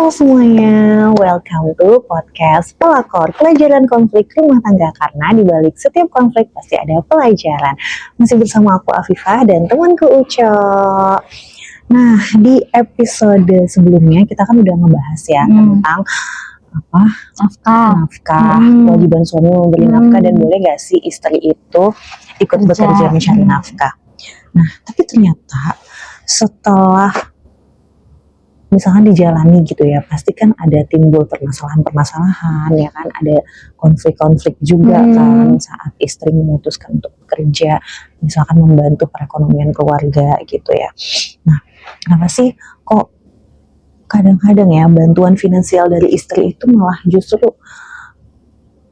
Halo semuanya, welcome to podcast Pelakor, pelajaran konflik rumah tangga, karena di balik setiap konflik pasti ada pelajaran. Masih bersama aku Afifah dan temanku Uco. Nah, di episode sebelumnya kita kan udah ngebahas ya tentang nafkah, kewajiban suami memberi nafkah, dan boleh gak sih istri itu ikut bekerja mencari nafkah. Nah, tapi ternyata setelah misalkan dijalani gitu ya, pasti kan ada timbul permasalahan-permasalahan ya kan, ada konflik-konflik juga kan saat istri memutuskan untuk bekerja, misalkan membantu perekonomian keluarga gitu ya. Nah, kenapa sih kok kadang-kadang ya bantuan finansial dari istri itu malah justru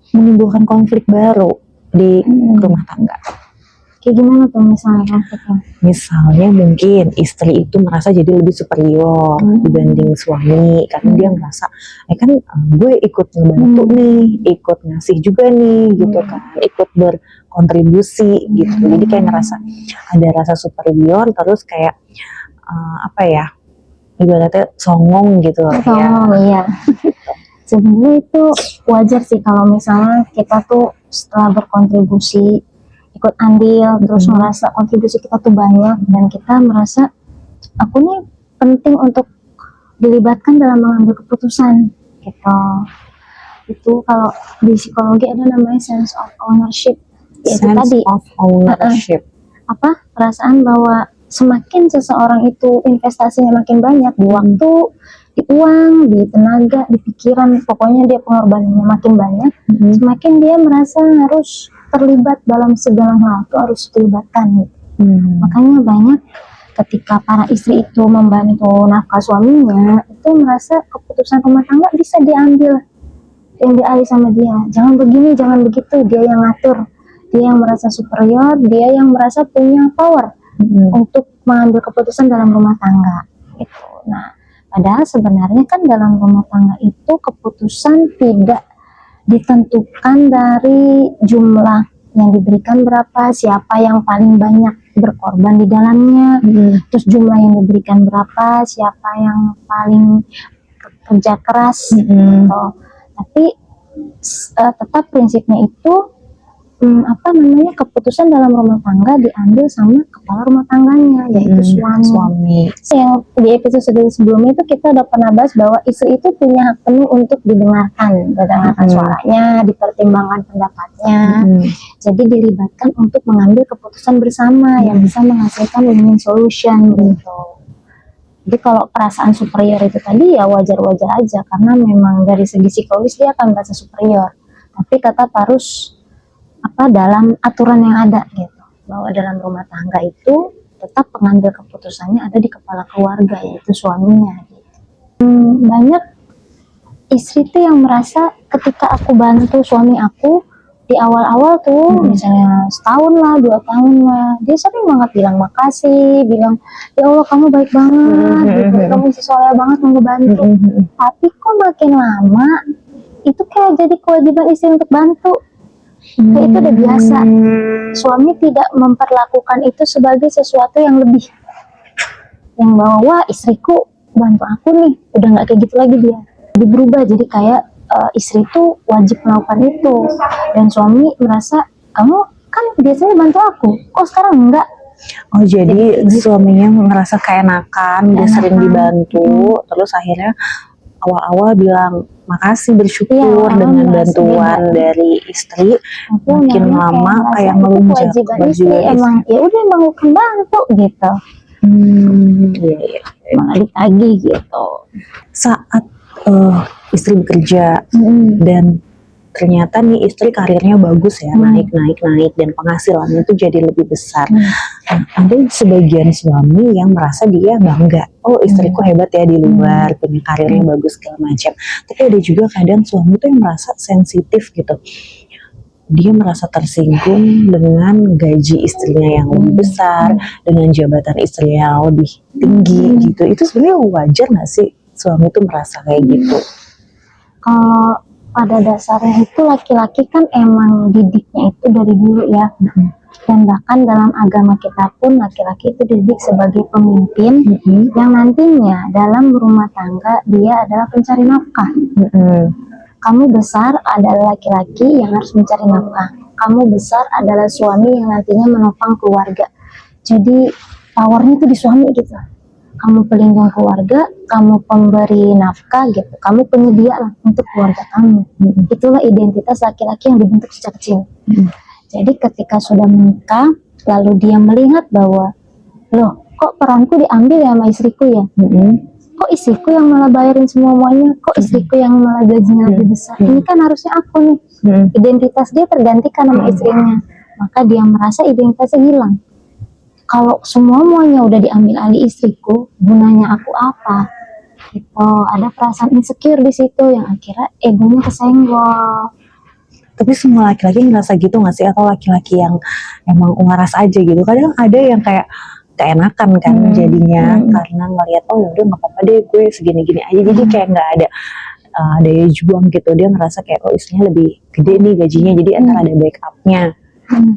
menimbulkan konflik baru di rumah tangga? Kayak gimana tuh misalnya konfliknya? Misalnya mungkin istri itu merasa jadi lebih superior dibanding suami, karena dia merasa kan gue ikut ngebantu nih, ikut ngasih juga nih gitu kan, ikut berkontribusi gitu. Jadi kayak ngerasa ada rasa superior, terus kayak ibaratnya songong gitu ya. Iya. Sebenarnya itu wajar sih kalau misalnya kita tuh setelah berkontribusi, ikut andil, terus merasa kontribusi kita tuh banyak, dan kita merasa aku nih penting untuk dilibatkan dalam mengambil keputusan gitu. Itu kalau di psikologi ada namanya sense of ownership, yaitu tadi perasaan bahwa semakin seseorang itu investasinya makin banyak di waktu, di uang, di tenaga, di pikiran, pokoknya dia pengorbanannya makin banyak, semakin dia merasa harus terlibat dalam segala hal, itu harus dilibatkan. Makanya banyak ketika para istri itu membantu nafkah suaminya, itu merasa keputusan rumah tangga bisa diambil alih sama dia. Jangan begini, jangan begitu, dia yang ngatur, dia yang merasa superior, dia yang merasa punya power untuk mengambil keputusan dalam rumah tangga gitu. Nah, padahal sebenarnya kan dalam rumah tangga itu keputusan tidak ditentukan dari jumlah yang diberikan berapa, siapa yang paling banyak berkorban di dalamnya, terus jumlah yang diberikan berapa, siapa yang paling kerja keras gitu. Tapi tetap prinsipnya itu keputusan dalam rumah tangga diambil sama kepala rumah tangganya, yaitu suami. Yang di episode sebelumnya itu kita udah pernah bahas bahwa istri itu punya hak penuh untuk didengarkan suaranya, dipertimbangkan pendapatnya. Jadi dilibatkan untuk mengambil keputusan bersama yang bisa menghasilkan win-win solution gitu. Jadi kalau perasaan superior itu tadi ya wajar-wajar aja, karena memang dari segi psikologis dia akan merasa superior, tapi tetap harus dalam aturan yang ada gitu, bahwa dalam rumah tangga itu tetap pengambil keputusannya ada di kepala keluarga, yaitu suaminya gitu. Banyak istri tuh yang merasa ketika aku bantu suami aku di awal-awal tuh, misalnya setahun lah, 2 tahun lah, dia sering banget bilang makasih, bilang ya Allah kamu baik banget gitu, kamu soleh banget mau ngebantu. Tapi kok makin lama itu kayak jadi kewajiban istri untuk bantu. Itu udah biasa, suami tidak memperlakukan itu sebagai sesuatu yang lebih, yang bahwa istriku bantu aku nih, udah nggak kayak gitu lagi dia. Jadi berubah, jadi kayak istri itu wajib melakukan itu, dan suami merasa kamu kan biasanya bantu aku, kok sekarang enggak. Jadi suaminya merasa keenakan, dia sering dibantu, terus akhirnya awal-awal bilang makasih, bersyukur dengan bantuan dari istri, makin lama kayak melunjak kewajiban istri. Emang ya udah, emang bukan bantu gitu, emang ditagih gitu. Saat istri bekerja dan ternyata nih istri karirnya bagus ya, naik dan penghasilannya itu jadi lebih besar. Ada sebagian suami yang merasa dia bangga, oh istriku hebat ya di luar, punya karirnya bagus segala macam. Tapi ada juga kadang suami tuh yang merasa sensitif gitu, dia merasa tersinggung dengan gaji istrinya yang lebih besar, dengan jabatan istrinya yang lebih tinggi gitu. Itu sebenarnya wajar nggak sih suami tuh merasa kayak gitu? Kalau pada dasarnya itu laki-laki kan emang didiknya itu dari dulu ya, Dan bahkan dalam agama kita pun laki-laki itu dididik sebagai pemimpin yang nantinya dalam rumah tangga dia adalah pencari nafkah. Kamu besar adalah laki-laki yang harus mencari nafkah. Kamu besar adalah suami yang nantinya menopang keluarga. Jadi powernya itu di suami gitu. Kamu pelindung keluarga, kamu pemberi nafkah gitu. Kamu penyedia lah untuk keluarga kamu. Itulah identitas laki-laki yang dibentuk sejak kecil. Jadi ketika sudah menikah, lalu dia melihat bahwa, loh kok peranku diambil ya sama istriku ya? Kok istriku yang malah bayarin semuanya? Kok istriku yang malah gajinya lebih besar? Ini kan harusnya aku nih. Identitas dia tergantikan sama istrinya. Maka dia merasa identitasnya hilang. Kalau semuanya udah diambil alih istriku, gunanya aku apa? Gitu. Ada perasaan insecure di situ yang akhirnya egonya kesenggol. Tapi semua laki-laki ngerasa gitu gak sih? Atau laki-laki yang emang waras aja gitu? Kadang ada yang kayak keenakan kan jadinya karena ngelihat oh yaudah nggak apa-apa deh gue segini-gini aja, jadi kayak nggak ada daya juang gitu. Dia ngerasa kayak oh istrinya lebih gede nih gajinya, jadi antara ada backupnya.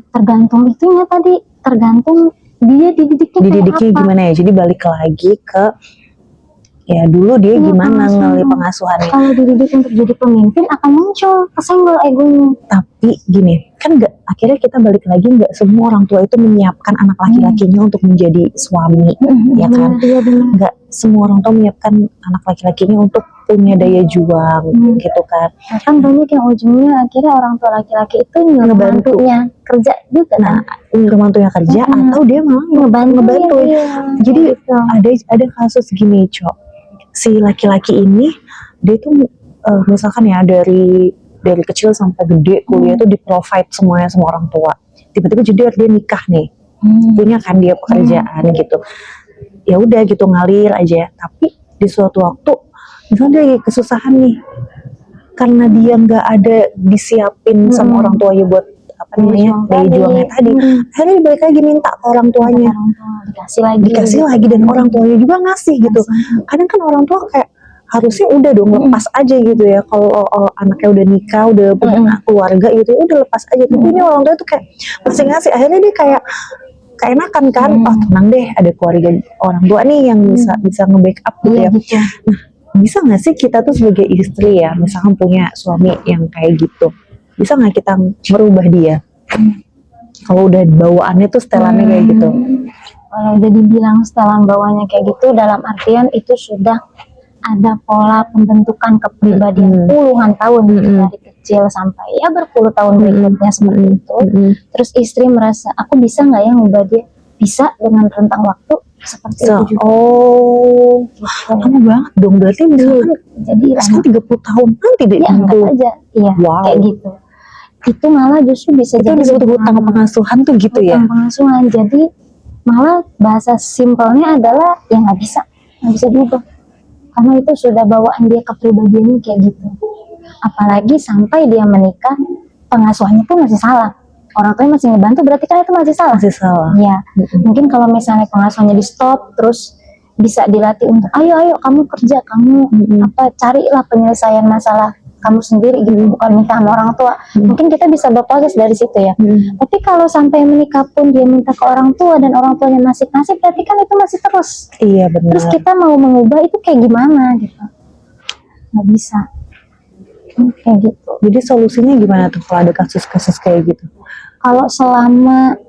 Tergantung itunya tadi, tergantung dia dididiknya gimana ya. Jadi balik lagi ke ya dulu dia gimana ngelit pengasuhannya. Kalau dididik untuk jadi pemimpin akan muncul kesenggol egonya. Tapi gini kan, akhirnya kita balik lagi, nggak semua orang tua itu menyiapkan anak laki-lakinya untuk menjadi suami, ya kan? Nggak semua orang tua menyiapkan anak laki-lakinya untuk punya daya juang, gitu kan? Kan banyak yang ujungnya akhirnya orang tua laki-laki itu ngebantunya kerja juga. Nah, ngebantunya kerja atau dia malah ngebantu. Jadi gitu. ada kasus gini, Cok. Si laki-laki ini dia tuh misalkan ya dari kecil sampai gede kuliah tuh di-provide semuanya sama orang tua. Tiba-tiba jadi dia nikah nih. Punya kan dia pekerjaan gitu. Ya udah gitu ngalir aja. Tapi di suatu waktu misalnya dia lagi kesusahan nih. Karena dia nggak ada disiapin sama orang tuanya buat apa namanya daya juangnya tadi. Akhirnya dia balik lagi minta ke orang tuanya. Dikasih lagi dan orang tuanya juga ngasih gitu. Kadang kan orang tua kayak harusnya udah dong lepas aja gitu ya, kalau anaknya udah nikah, udah punya keluarga gitu, udah lepas aja. Tapi ini orang tua tuh kayak masih ngasih. Akhirnya dia kayak keenakan kan, oh tenang deh ada keluarga orang tua nih yang bisa nge-backup gitu ya. Nah, bisa nggak sih kita tuh sebagai istri ya, misalkan punya suami yang kayak gitu, bisa nggak kita merubah dia kalau udah bawaannya tuh setelannya kayak gitu? Kalau udah dibilang setelan bawaannya kayak gitu, dalam artian itu sudah ada pola pembentukan kepribadian puluhan tahun dari kecil sampai ya berpuluh tahun berikutnya seperti itu. Terus istri merasa aku bisa nggak ya ngubah dia? Bisa dengan rentang waktu seperti itu juga. Oh, lama banget dong. Berarti misalkan jadi sekarang 30 tahun nanti deh. Ya anggap aja, iya kayak gitu. Itu malah justru bisa jadi disebut hutang pengasuhan tuh gitu ya. Hutang pengasuhan. Jadi malah bahasa simpelnya adalah ya nggak bisa diubah. Karena itu sudah bawaan dia kepribadiannya kayak gitu. Apalagi sampai dia menikah, pengasuhannya pun masih salah. Orang tuanya masih ngebantu, berarti kan itu masih salah. Ya, mungkin kalau misalnya pengasuhannya di stop, terus bisa dilatih untuk, ayo kamu kerja, kamu carilah penyelesaian masalah kamu sendiri gitu, bukan nikah sama orang tua. Mungkin kita bisa berproses dari situ ya. Tapi kalau sampai menikah pun dia minta ke orang tua dan orang tuanya masih ngasih, berarti kan itu masih terus. Iya benar. Terus kita mau mengubah itu kayak gimana gitu? Nggak bisa. Kayak gitu. Jadi solusinya gimana tuh kalau ada kasus-kasus kayak gitu? Kalau selama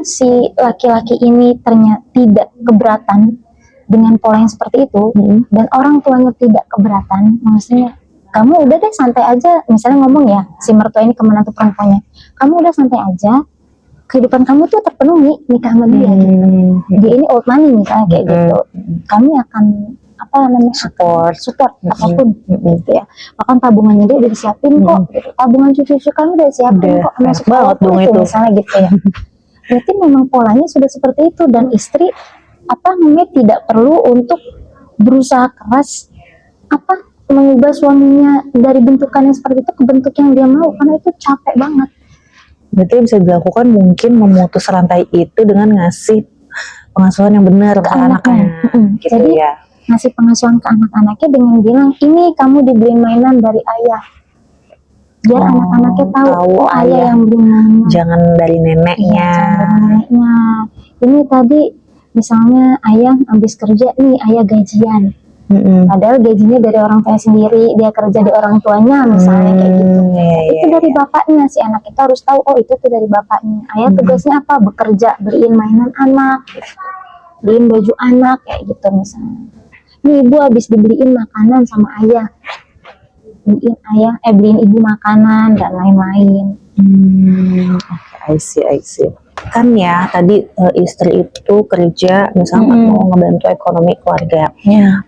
si laki-laki ini ternyata tidak keberatan dengan pola yang seperti itu dan orang tuanya tidak keberatan, maksudnya kamu udah deh santai aja, misalnya ngomong ya si mertua ini ke menantu perempuannya, kamu udah santai aja, kehidupan kamu tuh terpenuhi nikah sama dia. Dia ini old money misalnya kayak gitu, kami akan support apapun gitu ya, bahkan tabungannya dia udah disiapin kok gitu. Tabungan cucu-cucu kami udah disiapin kok, masuk banget dong itu misalnya gitu ya. Berarti memang polanya sudah seperti itu dan istri tidak perlu untuk berusaha keras mengubah suaminya dari bentukan yang seperti itu ke bentuk yang dia mau, karena itu capek banget. Berarti bisa dilakukan mungkin memutus rantai itu dengan ngasih pengasuhan yang benar ke anaknya. Gitu. Jadi ngasih pengasuhan ke anak-anaknya dengan bilang, ini kamu dibeliin mainan dari ayah, biar anak-anaknya tahu oh ayah yang beli mainan, jangan dari neneknya. Ini tadi misalnya ayah habis kerja nih, ayah gajian, padahal gajinya dari orang tua sendiri, dia kerja di orang tuanya misalnya kayak gitu. Itu dari bapaknya, si anak itu harus tahu oh itu tuh dari bapaknya. Ayah tugasnya apa? Bekerja, beliin mainan anak, beliin baju anak kayak gitu misalnya. Ini ibu habis dibeliin makanan sama ayah, beliin ibu makanan dan lain-lain. I see. Kan ya tadi istri itu kerja misalnya mau ngebantu ekonomi keluarga.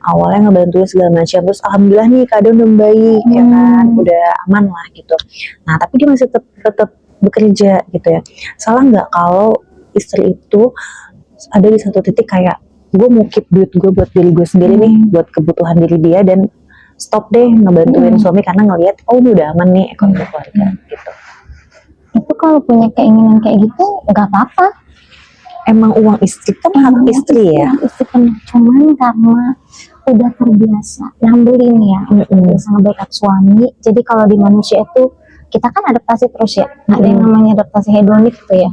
Awalnya ngebantu segala macam, terus alhamdulillah nih keadaan udah baik ya kan, udah aman lah gitu. Nah tapi dia masih tetap bekerja gitu ya. Salah nggak kalau istri itu ada di satu titik kayak gue mau keep duit gue buat diri gue sendiri nih, buat kebutuhan diri dia, dan stop deh ngebantuin suami karena ngelihat oh ini udah aman nih ekonomi keluarga gitu. Itu kalau punya keinginan kayak gitu nggak apa-apa. Emang uang istri kan hak istri ya. Istri kan, cuman karena udah terbiasa nyambelin ya, biasa nge-backup suami. Jadi kalau di manusia itu kita kan adaptasi terus ya. Ada yang namanya adaptasi hedonik tuh ya.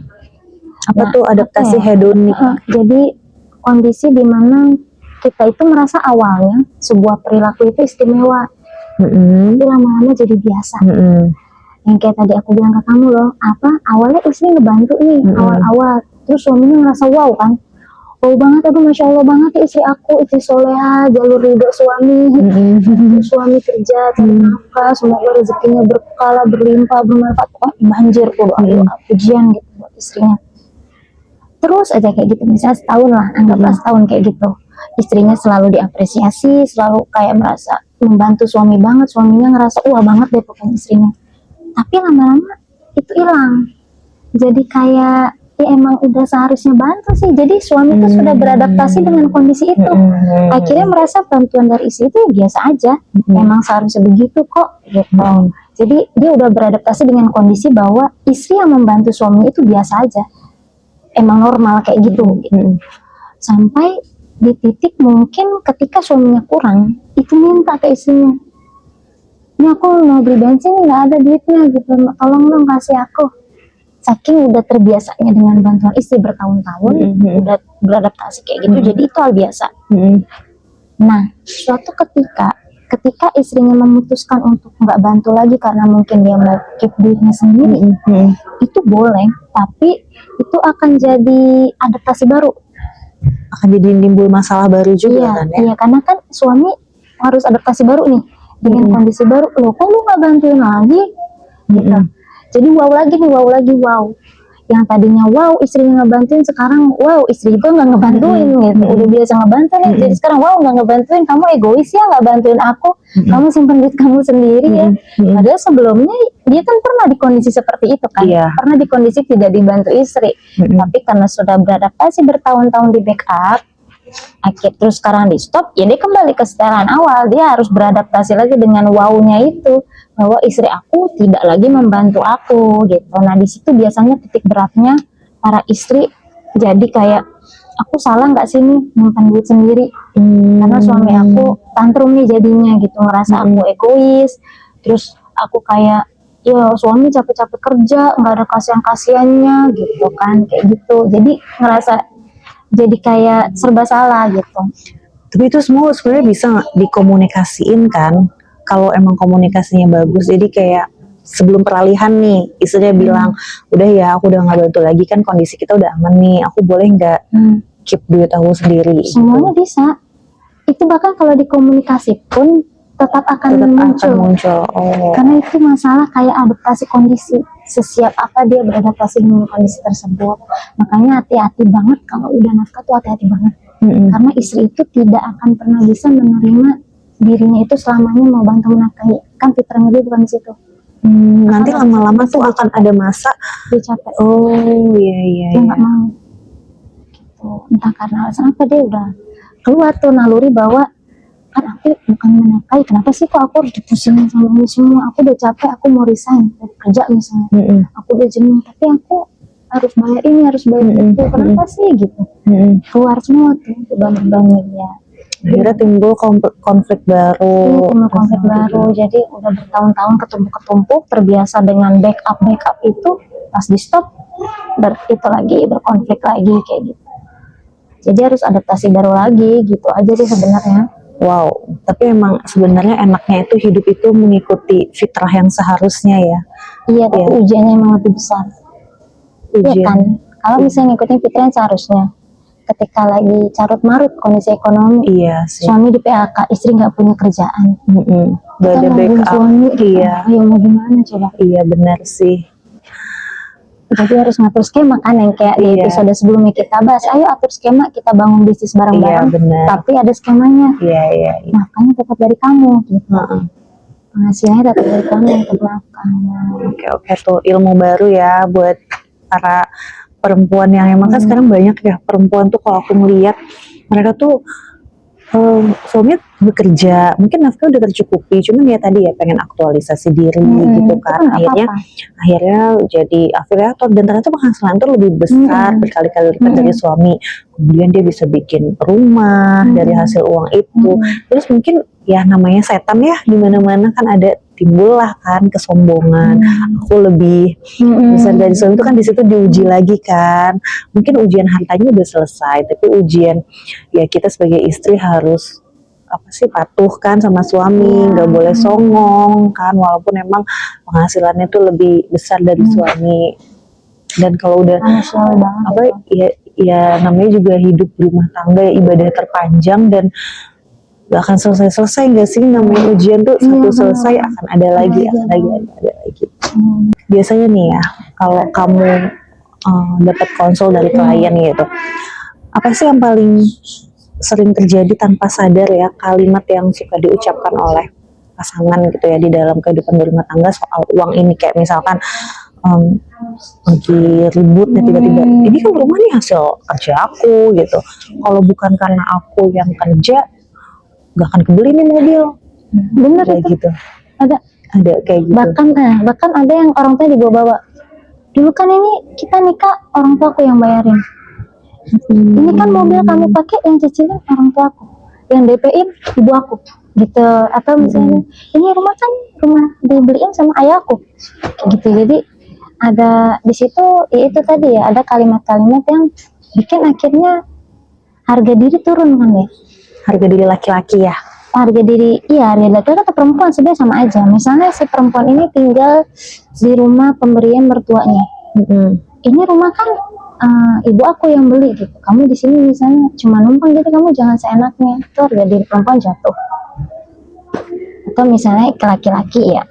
Apa tuh adaptasi hedonik? Jadi kondisi di mana kita itu merasa awalnya sebuah perilaku itu istimewa, tapi lama-lama jadi biasa. Yang kayak tadi aku bilang ke kamu loh, awalnya istri ngebantu nih awal-awal, terus suaminya ngerasa wow kan, wow banget, aduh masya Allah banget ya istri aku, istri soleha, jalur ridho suami. Suami kerja cari nafkah, semoga rezekinya berkala, berlimpah, bermanfaat, banjir tuh pujian gitu buat istrinya. Terus aja kayak gitu, misalnya setahun lah, anggaplah setahun kayak gitu, istrinya selalu diapresiasi, selalu kayak merasa membantu suami banget, suaminya ngerasa wah banget deh pokoknya istrinya. Tapi lama-lama itu hilang, jadi kayak ya emang udah seharusnya bantu sih, jadi suami itu sudah beradaptasi dengan kondisi itu, akhirnya merasa bantuan dari istri itu biasa aja, emang seharusnya begitu kok gitu. Jadi dia udah beradaptasi dengan kondisi bahwa istri yang membantu suami itu biasa aja, emang normal kayak gitu. Sampai di titik mungkin ketika suaminya kurang, itu minta ke istrinya, ini aku mau beli bensin nih nggak ada duitnya gitu, tolong dong kasih aku. Saking udah terbiasanya dengan bantuan istri bertahun-tahun, udah beradaptasi kayak gitu, jadi itu hal biasa. Nah, suatu ketika istrinya memutuskan untuk nggak bantu lagi karena mungkin dia mau keep duitnya sendiri, itu boleh, tapi itu akan jadi adaptasi baru, akan jadi timbul masalah baru juga kan ya. Iya, karena kan suami harus adaptasi baru nih dengan kondisi baru. Loh kok lu gak bantuin lagi gitu. Jadi wow lagi, yang tadinya wow istrinya ngebantuin, sekarang wow istri juga gak ngebantuin gitu. Udah biasa ngebantu nih, jadi sekarang wow gak ngebantuin, kamu egois ya gak bantuin aku, kamu simpen duit kamu sendiri ya. Padahal sebelumnya dia kan pernah di kondisi seperti itu kan, pernah di kondisi tidak dibantu istri, tapi karena sudah beradaptasi bertahun-tahun di backup, terus sekarang di stop, ya dia kembali ke setelan awal. Dia harus beradaptasi lagi dengan wow-nya itu, bahwa istri aku tidak lagi membantu aku gitu. Nah di situ biasanya titik beratnya para istri, jadi kayak aku salah nggak sih nih nyimpan duit sendiri, karena suami aku tantrum nih jadinya gitu, ngerasa aku egois, terus aku kayak ya suami capek-capek kerja nggak ada kasihan-kasihannya gitu kan, kayak gitu. Jadi ngerasa jadi kayak serba salah gitu. Tapi itu semua sebenarnya bisa dikomunikasiin kan, kalau emang komunikasinya bagus. Jadi kayak sebelum peralihan nih istrinya bilang, udah ya aku udah nggak bantu lagi kan, kondisi kita udah aman nih, aku boleh nggak keep duit aku sendiri. Semuanya gitu bisa. Itu bahkan kalau dikomunikasi pun tetap akan muncul. Karena itu masalah kayak adaptasi kondisi, sesiap apa dia beradaptasi dengan kondisi tersebut. Makanya hati-hati banget kalau udah nafkah tuh, hati-hati banget. Karena istri itu tidak akan pernah bisa menerima dirinya itu selamanya mau bantu menafkahi, kan fitrahnya dia bukan di situ. Nanti lama-lama tuh akan ada masa dia capek. Iya. Dia nggak mau gitu. Entah karena alasan apa, dia udah keluar tuh naluri bahwa kan aku bukan menafkahi, kenapa sih kok aku harus dipusingin sama ini semua, aku udah capek, aku mau resign dari kerja misalnya, aku udah jenuh, tapi aku harus bayar ini, harus bayar itu, kenapa sih gitu. Keluar semua tuh beban-bebannya dia. Akhirnya timbul konflik baru. Iya, timbul konflik baru. Jadi udah bertahun-tahun ketumpuk-ketumpuk, terbiasa dengan backup itu, pas di stop itu lagi berkonflik lagi kayak gitu. Jadi harus adaptasi baru lagi gitu aja sih sebenarnya. Wow, tapi emang sebenarnya enaknya itu hidup itu mengikuti fitrah yang seharusnya ya. Iya, tapi ujiannya emang lebih besar. Iya kan? Kalau misalnya ngikutin fitrah yang seharusnya, ketika lagi carut marut kondisi ekonomi, iya sih. Suami di PHK, istri nggak punya kerjaan, Gak ada backup. Suami, iya. Ayo mau gimana coba? Iya benar sih. Jadi harus ngatur skema kan, yang kayak di episode sebelumnya kita bahas, ayo atur skema kita bangun bisnis bareng-bareng, tapi ada skemanya. Iya. Makanya tetap dari kamu gitu. Penghasilannya tetap dari kamu yang ke belakang. Oke tuh ilmu baru ya buat para perempuan yang emang kan sekarang banyak ya perempuan tuh kalau aku ngeliat mereka tuh suaminya bekerja, mungkin nafkah udah tercukupi, cuman ya tadi ya pengen aktualisasi diri gitu kan, akhirnya jadi afiliator dan ternyata penghasilan tuh lebih besar berkali-kali lipat dari suami, kemudian dia bisa bikin rumah dari hasil uang itu, terus mungkin ya namanya setan ya di mana-mana kan ada timbul lah kan kesombongan, aku lebih besar dari suami itu kan di situ diuji lagi kan, mungkin ujian hartanya udah selesai, tapi ujian ya kita sebagai istri harus apa sih patuh kan sama suami, nggak boleh songong kan, walaupun emang penghasilannya tuh lebih besar dari suami, dan kalau udah apa ya namanya juga hidup rumah tangga ya ibadah terpanjang dan gak akan selesai nggak sih, namanya ujian tuh satu selesai akan ada lagi, ada lagi. Biasanya nih ya kalau kamu dapat konsul dari klien gitu, apa sih yang paling sering terjadi tanpa sadar ya, kalimat yang suka diucapkan oleh pasangan gitu ya di dalam kehidupan berumah tangga soal uang ini, kayak misalkan lagi ribut ya tiba-tiba, ini kan rumah nih hasil kerja aku gitu, kalau bukan karena aku yang kerja gak akan kebeli nih mobil. Bener kayak itu. gitu. Ada kayak gitu. Bahkan ada yang orang tua dibawa-bawa. Dulu kan ini kita nikah orang tua aku yang bayarin. Ini kan mobil kamu pakai yang cicilin orang tua aku, yang DP-in ibu aku gitu. Atau misalnya ini rumah kan rumah dibeliin sama ayahku kayak gitu. Jadi ada di situ ya itu tadi ya, ada kalimat-kalimat yang bikin akhirnya harga diri turun kan ya. Harga diri laki-laki ya, harga diri laki-laki atau perempuan sebenarnya sama aja. Misalnya si perempuan ini tinggal di rumah pemberian mertuanya, ini rumah kan ibu aku yang beli gitu, kamu di sini misalnya cuma numpang, jadi kamu jangan seenaknya, itu harga diri perempuan jatuh. Atau misalnya ke laki-laki ya,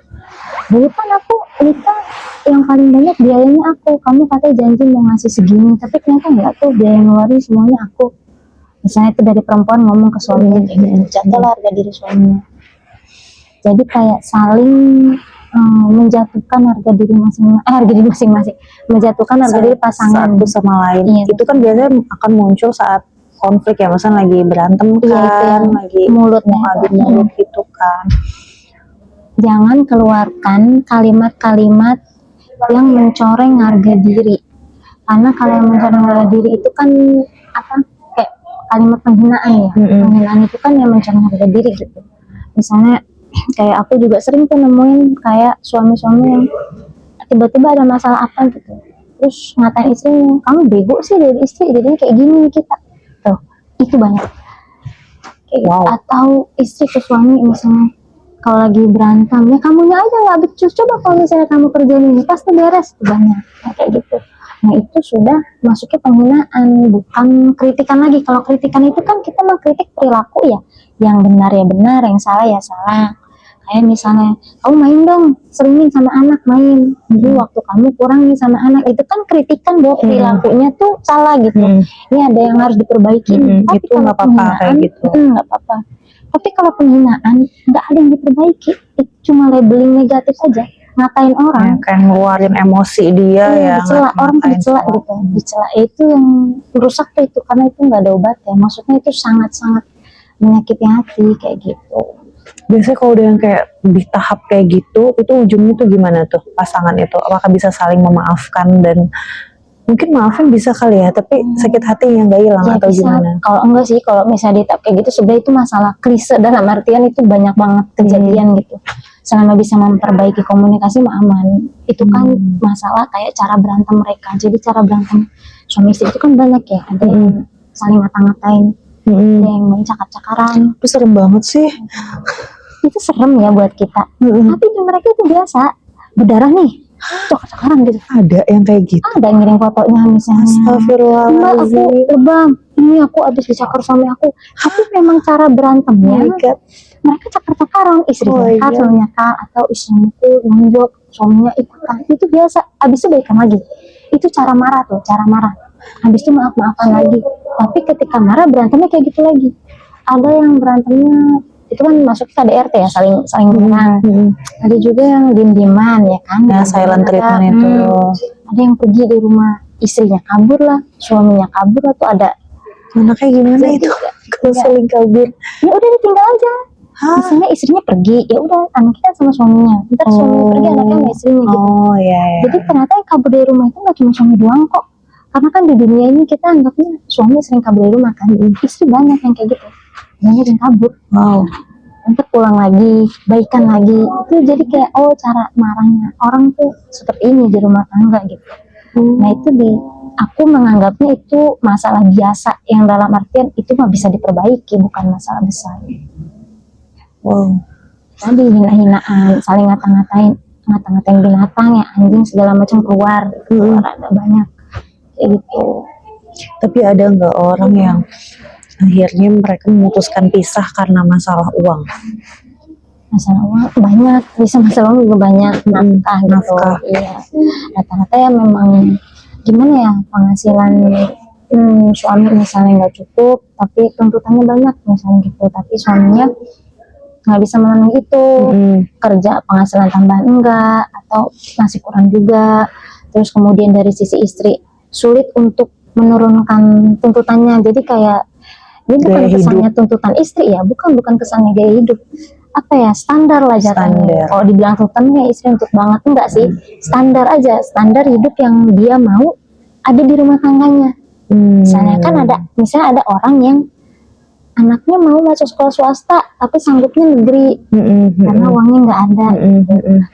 dulu kan aku nikah yang paling banyak biayanya aku, kamu katanya janji mau ngasih segini, tapi ternyata enggak tuh, biaya ngeluarin semuanya aku. Misalnya itu dari perempuan ngomong ke suaminya kayak gitu, jatuhlah harga diri suaminya. Jadi kayak saling menjatuhkan harga diri masing-masing, menjatuhkan harga diri pasangan satu sama lain. Iya, itu kan biasanya akan muncul saat konflik ya, misalnya lagi berantem kan, lagi mulut gitu kan. Jangan keluarkan kalimat-kalimat yang mencoreng harga diri, karena kalau yang mencoreng harga diri itu kan kayak kalimat penghinaan ya. Penghinaan itu kan yang mencoreng harga diri gitu. Misalnya kayak aku juga sering tuh nemuin kayak suami-suami yang tiba-tiba ada masalah apa gitu, terus ngatain istrinya, kamu bego sih dari istri, jadi kayak gini kita tuh, itu banyak. Atau istri ke suami misalnya kalau lagi berantem, ya kamunya aja nggak becus, coba kalau misalnya kamu kerjain ini pasti beres, banyak kayak gitu. Nah itu sudah masuknya penghinaan, bukan kritikan lagi. Kalau kritikan itu kan kita mengkritik perilaku ya, yang benar ya benar, yang salah ya salah. Kayak misalnya, kamu main dong, sering nih sama anak main, jadi waktu kamu kurang nih sama anak, itu kan kritikan bahwa perilakunya tuh salah gitu. Ini ada yang harus diperbaiki. Tapi itu nggak apa-apa kayak gitu. Nggak apa-apa. Tapi kalau penghinaan nggak ada yang diperbaiki, itu cuma labeling negatif aja, ngatain orang, kayak ngeluarin emosi dia ya, dicela orang tuh, dicela gitu, dicela itu yang rusak tuh itu, karena itu nggak ada obatnya. Maksudnya itu sangat-sangat menyakiti hati kayak gitu. Biasanya kalau udah yang kayak di tahap kayak gitu, itu ujungnya tuh gimana tuh pasangan itu? Apakah bisa saling memaafkan dan Mungkin maafin bisa kali ya, tapi sakit hati yang gak hilang Ya atau bisa, gimana? kalau enggak sih, kalau misalnya ditap kayak gitu sebenarnya itu masalah klise, dalam artian itu banyak banget kejadian gitu. Selama bisa memperbaiki komunikasi mah aman. Itu kan masalah kayak cara berantem mereka. Jadi cara berantem suami istri itu kan banyak ya, ada yang saling ngata-ngatain, ada yang main cakar-cakaran. Itu serem banget sih. Itu serem ya buat kita. Tapi di mereka itu biasa, berdarah nih, cakar-cakaran gitu. Ada yang kayak gitu. Ada yang ngirim fotonya misalnya, Mbak aku Astagfirullahaladzim. lebam, ini aku habis dicakar suami aku. Tapi memang cara berantemnya, mereka cakar-cakaran, istrinya nyakar, suami nyakar, atau istrinya itu nunjuk, suaminya ikutan. Itu biasa, habis itu baikan lagi. Itu cara marah tuh, cara marah. Habis itu maaf-maafan lagi. Tapi ketika marah berantemnya kayak gitu lagi. Ada yang berantemnya itu kan masuk KDRT ya, saling menyerang. Ada juga yang diem-dieman ya kan, Ya, silent treatment itu. ada yang pergi di rumah, istrinya kabur lah, suaminya kabur, atau ada Anaknya gimana itu? Kalau saling kabur. ya udah ditinggal aja. Misalnya istrinya pergi, ya udah anaknya sama suaminya, ntar suaminya pergi, anaknya sama istrinya gitu. Oh iya. Jadi ternyata yang kabur dari rumah itu nggak cuma suami doang kok, karena kan di dunia ini kita anggapnya suami sering kabur dari rumah kan, istri banyak yang kayak gitu, banyak yang kabur. Wow. Nanti pulang lagi, baikan lagi. Itu jadi kayak oh cara marahnya orang tuh seperti ini di rumah tangga gitu. Nah itu aku menganggapnya itu masalah biasa yang dalam artian itu mah bisa diperbaiki, bukan masalah besar. Wow. Tadi hina-hinaan, saling ngata-ngatain binatang ya, anjing segala macam keluar ada banyak kayak gitu. Tapi ada nggak orang yang akhirnya mereka memutuskan pisah karena masalah uang? Masalah uang banyak, bisa masalah uang juga banyak, nafkah gitu. Nafkah. Iya, rata-rata ya memang gimana ya, penghasilan suami misalnya nggak cukup, tapi tuntutannya banyak misalnya gitu, tapi suaminya nggak bisa memenuhi itu, kerja penghasilan tambahan enggak, atau masih kurang juga. Terus kemudian dari sisi istri sulit untuk menurunkan tuntutannya, jadi kayak ini bukan kesannya tuntutan istri ya, bukan kesannya gaya hidup, apa ya, standar lah jatuhnya. Kalau dibilang tuntutannya istri untuk banget, enggak sih, standar aja, standar hidup yang dia mau ada di rumah tangganya. Misalnya kan misalnya ada orang yang anaknya mau masuk sekolah swasta tapi sanggupnya negeri karena uangnya nggak ada,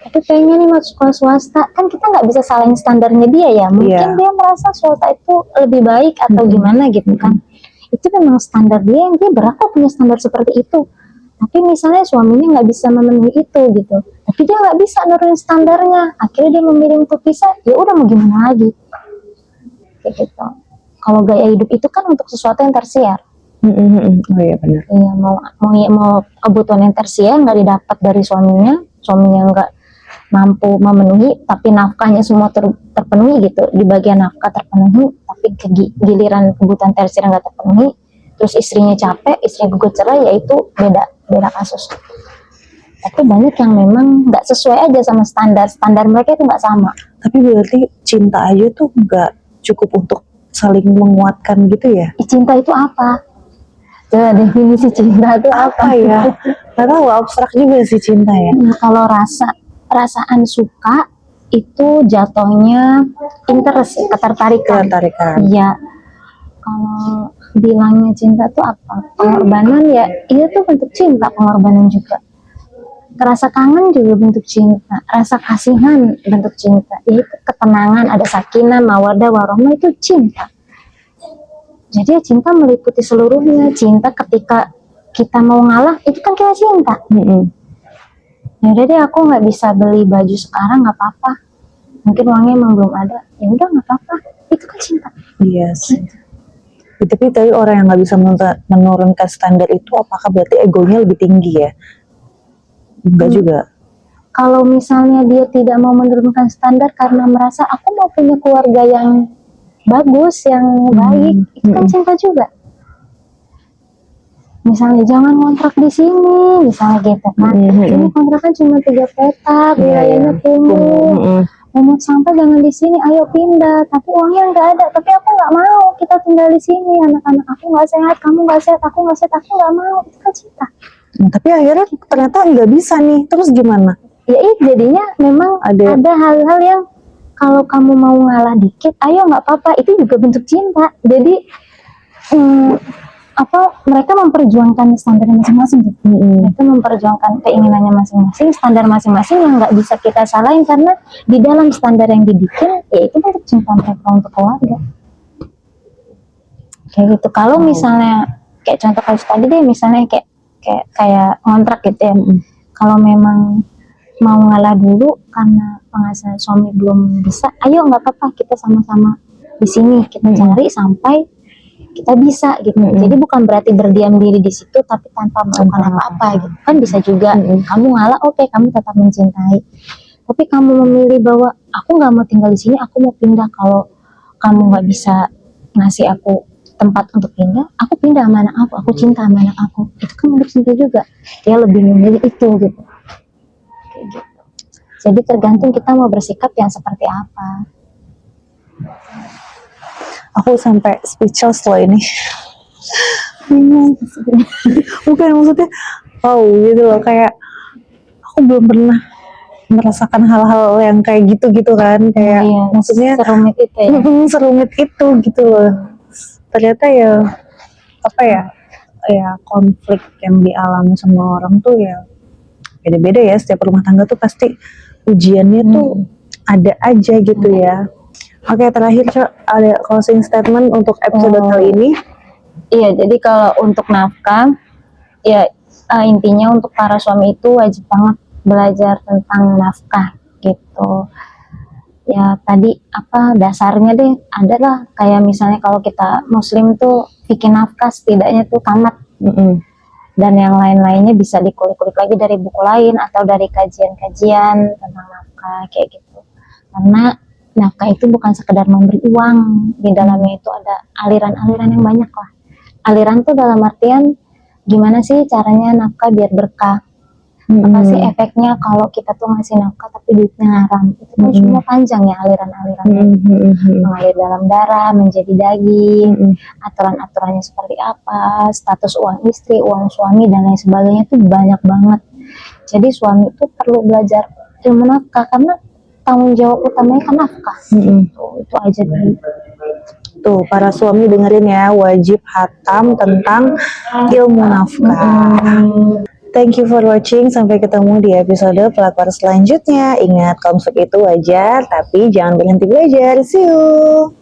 tapi pengen nih masuk sekolah swasta, kan kita nggak bisa salahin standarnya dia ya, mungkin dia merasa swasta itu lebih baik atau gimana gitu kan. Itu memang standar dia, yang dia berhak kok punya standar seperti itu. Tapi misalnya suaminya nggak bisa memenuhi itu gitu, tapi dia nggak bisa nurunin standarnya, akhirnya dia memilih untuk pisah. Ya udah mau gimana lagi kayak gitu. Kalau gaya hidup itu kan untuk sesuatu yang tersier. Oh iya benar. Iya, mau kebutuhan yang tersier nggak didapat dari suaminya nggak mampu memenuhi, tapi nafkahnya semua terpenuhi gitu, di bagian nafkah terpenuhi, tapi giliran kebutuhan tersier nggak terpenuhi, terus istrinya capek, istrinya gugur cerai, yaitu beda kasus. Tapi banyak yang memang nggak sesuai aja sama standar mereka itu nggak sama. Tapi berarti cinta aja tuh nggak cukup untuk saling menguatkan gitu ya? Cinta itu apa? Coba definisi cinta itu apa ya? Karena abstrak juga sih cinta ya. Kalau perasaan suka itu jatuhnya interest, ketertarikan. Iya. Kalau bilangnya cinta tuh apa? Pengorbanan ya, itu tuh bentuk cinta, pengorbanan juga. Rasa kangen juga bentuk cinta, rasa kasihan bentuk cinta. Yaitu ketenangan, ada sakinah, mawaddah, warahmah, itu cinta. Jadi cinta meliputi seluruhnya. Cinta ketika kita mau ngalah, itu kan kita cinta. Ya udah deh, aku nggak bisa beli baju sekarang, nggak apa-apa. Mungkin uangnya emang belum ada. Ya udah nggak apa-apa. Itu kan cinta. Iya sih. Tapi orang yang nggak bisa menurunkan standar itu, apakah berarti egonya lebih tinggi ya? Enggak juga. Kalau misalnya dia tidak mau menurunkan standar karena merasa aku mau punya keluarga yang bagus, yang baik, itu kan cinta juga. Misalnya jangan kontrak di sini, misalnya gitu kan. Ini kontraknya cuma 3 petak, wilayahnya kumuh, banyak sampah, jangan di sini, ayo pindah. Tapi uangnya nggak ada, tapi aku nggak mau, kita tinggal di sini. Anak-anak aku nggak sehat, kamu nggak sehat, aku nggak sehat, aku nggak mau. Itu kan cinta. Tapi akhirnya ternyata nggak bisa nih, terus gimana? Ya jadinya memang ada hal-hal yang kalau kamu mau ngalah dikit, ayo nggak apa-apa, itu juga bentuk cinta. Jadi mereka memperjuangkan standarnya masing-masing gitu. Mereka memperjuangkan keinginannya masing-masing, standar masing-masing yang nggak bisa kita salahin karena di dalam standar yang dibikin, ya itu bentuk cinta mereka untuk keluarga. Kayak gitu. Kalau misalnya kayak contoh kasus tadi deh, misalnya kayak kontrak gitu ya. Kalau memang mau ngalah dulu karena penghasilan suami belum bisa, ayo nggak apa-apa, kita sama-sama di sini kita cari sampai kita bisa gitu. Jadi bukan berarti berdiam diri di situ tapi tanpa melakukan apa-apa gitu. Kan bisa juga kamu ngalah, oke, kamu tetap mencintai. Tapi kamu memilih bahwa aku nggak mau tinggal di sini, aku mau pindah. Kalau kamu nggak bisa ngasih aku tempat untuk pindah, aku pindah sama anak aku cinta sama anak aku. Itu kan bentuk cinta juga. Dia lebih memilih itu gitu. Kayak gitu. Jadi tergantung kita mau bersikap yang seperti apa. Aku sampai speechless loh ini. Bukan, maksudnya wow gitu loh, kayak aku belum pernah merasakan hal-hal yang kayak gitu kan, kayak maksudnya serumit itu ya. Serumit itu gitu loh. Ternyata ya konflik yang dialami sama orang tuh ya beda-beda ya. Setiap rumah tangga tuh pasti ujiannya tuh ada aja gitu ya. Oke, terakhir Cok, ada closing statement untuk episode kali ini. Iya, jadi kalau untuk nafkah, ya intinya untuk para suami itu wajib banget belajar tentang nafkah gitu. Ya tadi dasarnya deh adalah kayak misalnya kalau kita muslim tuh bikin nafkah setidaknya tuh tamat. Dan yang lain-lainnya bisa dikulik-kulik lagi dari buku lain atau dari kajian-kajian tentang nafkah kayak gitu. Karena nafkah itu bukan sekedar memberi uang, di dalamnya itu ada aliran-aliran yang banyak lah. Aliran tuh dalam artian gimana sih caranya nafkah biar berkah, apa sih efeknya kalau kita tuh ngasih nafkah tapi duitnya haram. Itu kan semua panjang ya aliran-alirannya. Mengalir dalam darah, menjadi daging, aturan-aturannya seperti apa, status uang istri, uang suami dan lain sebagainya tuh banyak banget. Jadi suami itu perlu belajar ilmu nafkah karena tanggung jawab utamanya kan nafkah. Itu aja dulu. Tuh, para suami dengerin ya, wajib hatam tentang ilmu nafkah. Thank you for watching. Sampai ketemu di episode pelakor selanjutnya. Ingat, konflik itu wajar, tapi jangan berhenti belajar. See you.